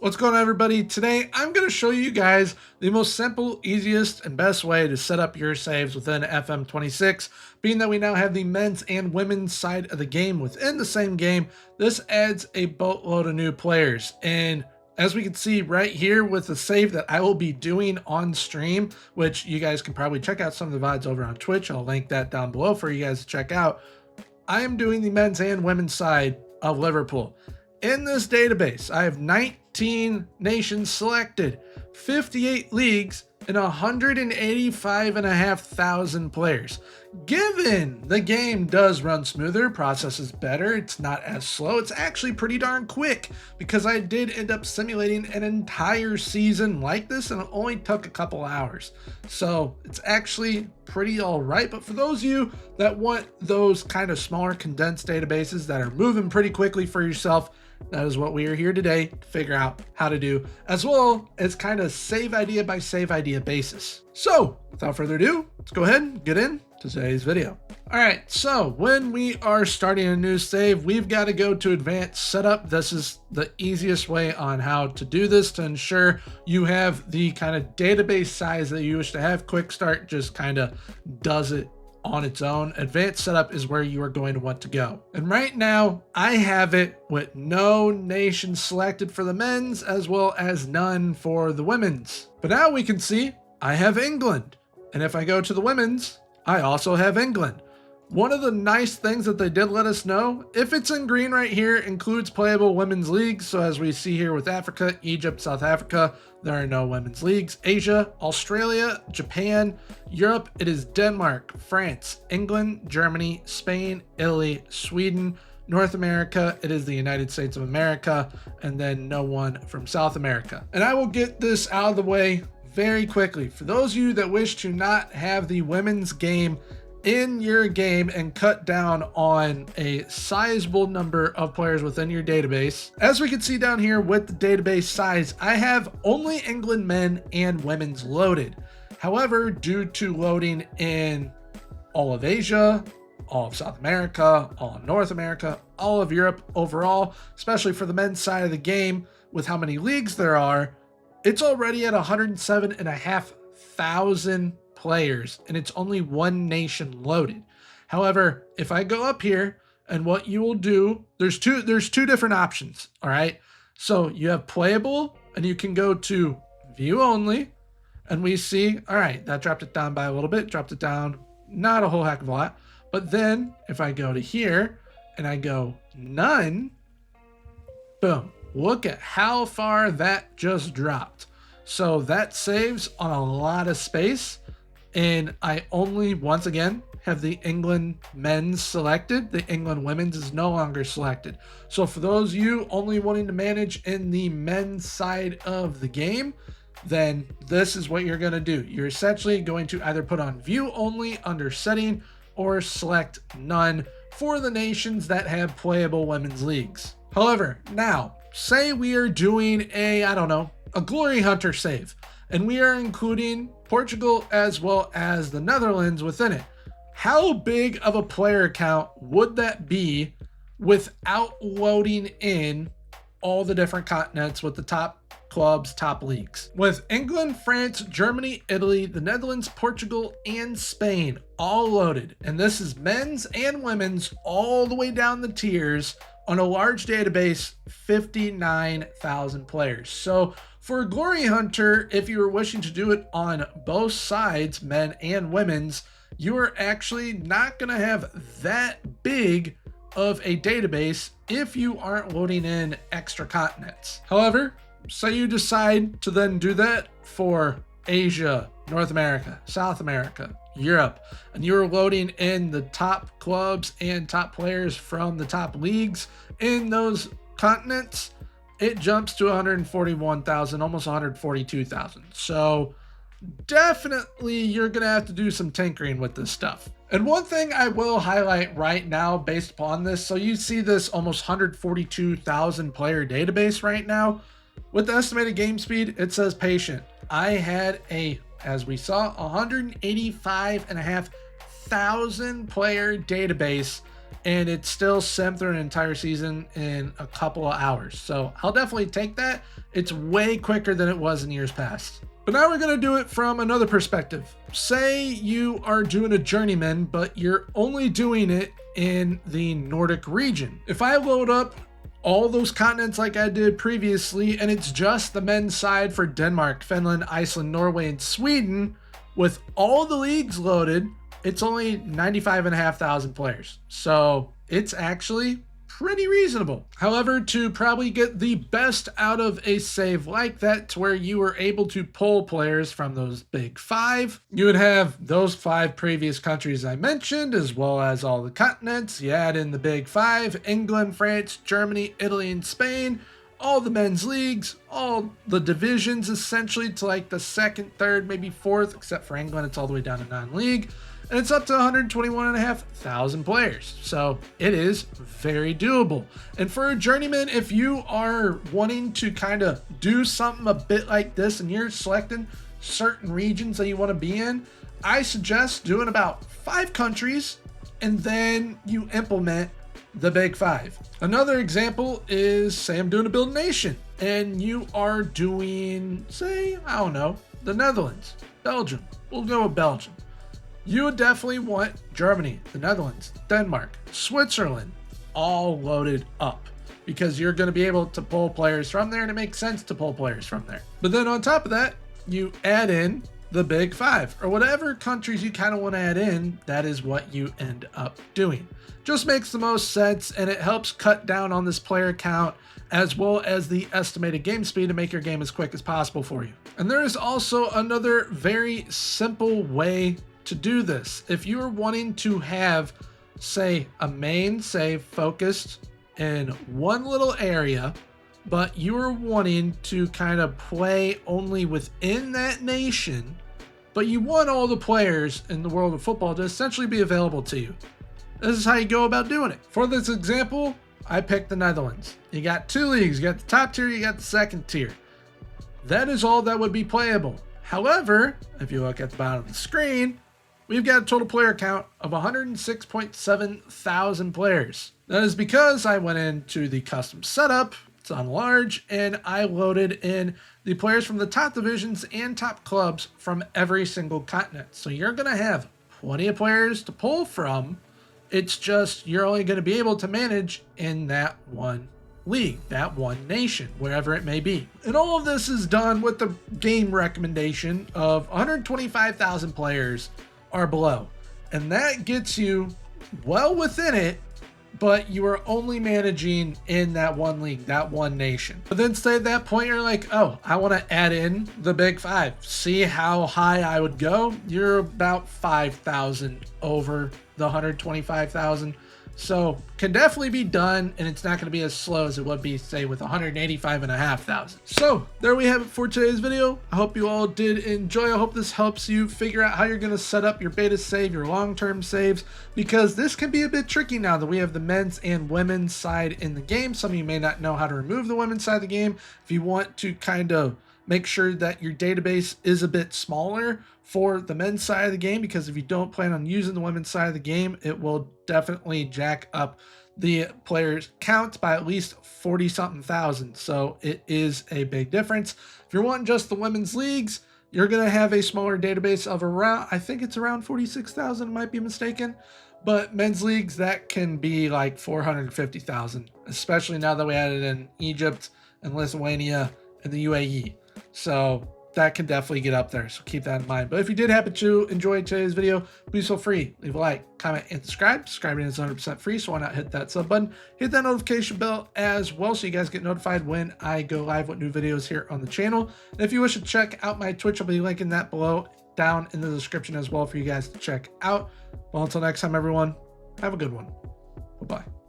What's going on, everybody? Today I'm going to show you guys the most simple, easiest, and best way to set up your saves within FM26. Being that we now have the men's and women's side of the game within the same game, this adds a boatload of new players. And as we can see right here with the save that I will be doing on stream, which you guys can probably check out some of the VODs over on Twitch. I'll link that down below for you guys to check out. I am doing the men's and women's side of Liverpool. In this database, I have 19 nations selected, 58 leagues, and 185,500 players. Given the game does run smoother, process is better, it's not as slow, it's actually pretty darn quick because I did end up simulating an entire season like this and it only took a couple hours. So it's actually pretty all right. But for those of you that want those kind of smaller condensed databases that are moving pretty quickly for yourself, that is what we are here today to figure out how to do, as well as kind of save idea by save idea basis. So without further ado, let's go ahead and get into today's video. All right, so when we are starting a new save, we've got to go to advanced setup. This is the easiest way on how to do this to ensure you have the kind of database size that you wish to have. Quick start just kind of does it on its own. Advanced setup is where you are going to want to go. And right now I have it with no nation selected for the men's as well as none for the women's. But now we can see I have England. And if I go to the women's, I also have England. One of the nice things that they did let us know, if it's in green right here, includes playable women's leagues. So as we see here with Africa, Egypt, South Africa, there are no women's leagues. Asia, Australia, Japan, Europe, it is Denmark, France, England, Germany, Spain, Italy, Sweden. North America, it is the United States of America, and then no one from South America. And I will get this out of the way very quickly. For those of you that wish to not have the women's game in your game and cut down on a sizable number of players within your database, as we can see down here with the database size, I have only England men and women's loaded. However, due to loading in all of Asia, all of South America, all of North America, all of Europe overall, especially for the men's side of the game, with how many leagues there are, it's already at 107,500 players, and it's only one nation loaded. However, if I go up here, and what you will do, there's two different options. All right, so you have playable, and you can go to view only, and we see, all right, that dropped it down by a little bit, dropped it down not a whole heck of a lot. But then if I go to here and I go none, boom, look at how far that just dropped. So that saves on a lot of space. And I only, once again, have the England men's selected. The England women's is no longer selected. So for those of you only wanting to manage in the men's side of the game, then this is what you're going to do. You're essentially going to either put on view only under setting or select none for the nations that have playable women's leagues. However, now say we are doing a glory hunter save, and we are including Portugal as well as the Netherlands within it. How big of a player count would that be without loading in all the different continents with the top clubs, top leagues? With England, France, Germany, Italy, the Netherlands, Portugal, and Spain all loaded. And this is men's and women's all the way down the tiers on a large database, 59,000 players. So for a Glory Hunter, if you were wishing to do it on both sides, men and women's, you are actually not going to have that big of a database if you aren't loading in extra continents. However, say you decide to then do that for Asia, North America, South America, Europe, and you're loading in the top clubs and top players from the top leagues in those continents, it jumps to 141,000, almost 142,000. So definitely you're going to have to do some tinkering with this stuff. And one thing I will highlight right now based upon this, so you see this almost 142,000 player database right now. With the estimated game speed, it says patient. I had as we saw, 185,500 player database and it's still sim through an entire season in a couple of hours. So I'll definitely take that. It's way quicker than it was in years past. But now we're going to do it from another perspective. Say you are doing a journeyman, but you're only doing it in the Nordic region. If I load up all those continents like I did previously, and it's just the men's side for Denmark, Finland, Iceland, Norway, and Sweden, with all the leagues loaded, it's only 95,500 players. So it's actually pretty reasonable. However, to probably get the best out of a save like that, to where you were able to pull players from those big five, you would have those 5 previous countries I mentioned, as well as all the continents. You add in the big 5, England, France, Germany, Italy, and Spain, all the men's leagues, all the divisions essentially to like the 2nd, 3rd, maybe 4th, except for England, it's all the way down to non-league. And it's up to 121,500 players. So it is very doable. And for a journeyman, if you are wanting to kind of do something a bit like this and you're selecting certain regions that you want to be in, I suggest doing about 5 countries and then you implement the big 5. Another example is, say I'm doing a build nation and you are doing, say, I don't know, the Netherlands, Belgium. We'll go with Belgium. You would definitely want Germany, the Netherlands, Denmark, Switzerland, all loaded up, because you're going to be able to pull players from there and it makes sense to pull players from there. But then on top of that, you add in the big 5 or whatever countries you kind of want to add in. That is what you end up doing. Just makes the most sense, and it helps cut down on this player count as well as the estimated game speed to make your game as quick as possible for you. And there is also another very simple way to do this. If you are wanting to have, say, a main save focused in one little area, but you are wanting to kind of play only within that nation, but you want all the players in the world of football to essentially be available to you, this is how you go about doing it. For this example, I picked the Netherlands. You got 2 leagues. You got the top tier, you got the 2nd tier. That is all that would be playable. However, if you look at the bottom of the screen, we've got a total player count of 106.7 thousand players. That is because I went into the custom setup, it's on large, and I loaded in the players from the top divisions and top clubs from every single continent. So you're going to have plenty of players to pull from. It's just you're only going to be able to manage in that one league, that one nation, wherever it may be. And all of this is done with the game recommendation of 125,000 players or below. And that gets you well within it, but you are only managing in that one league, that one nation. But then say at that point, you're like, oh, I want to add in the big 5. See how high I would go? You're about 5,000 over the 125,000. So can definitely be done, and it's not going to be as slow as it would be, say, with 185,500. So there we have it for today's video. I hope you all did enjoy. I hope this helps you figure out how you're going to set up your beta save, your long-term saves, because this can be a bit tricky now that we have the men's and women's side in the game. Some of you may not know how to remove the women's side of the game. If you want to kind of make sure that your database is a bit smaller for the men's side of the game, because if you don't plan on using the women's side of the game, it will definitely jack up the players count by at least 40 something thousand. So it is a big difference. If you're wanting just the women's leagues, you're going to have a smaller database of around, I think it's around 46,000, might be mistaken. But men's leagues, that can be like 450,000, especially now that we added in Egypt and Lithuania and the UAE. So that can definitely get up there, so keep that in mind. But if you did happen to enjoy today's video, please feel free, leave a like, comment, and subscribe. Subscribing is 100% free, so why not hit that sub button, hit that notification bell as well, so you guys get notified when I go live with new videos here on the channel. And if you wish to check out my Twitch, I'll be linking that below down in the description as well for you guys to check out. Well, until next time, everyone, have a good one. Bye-bye.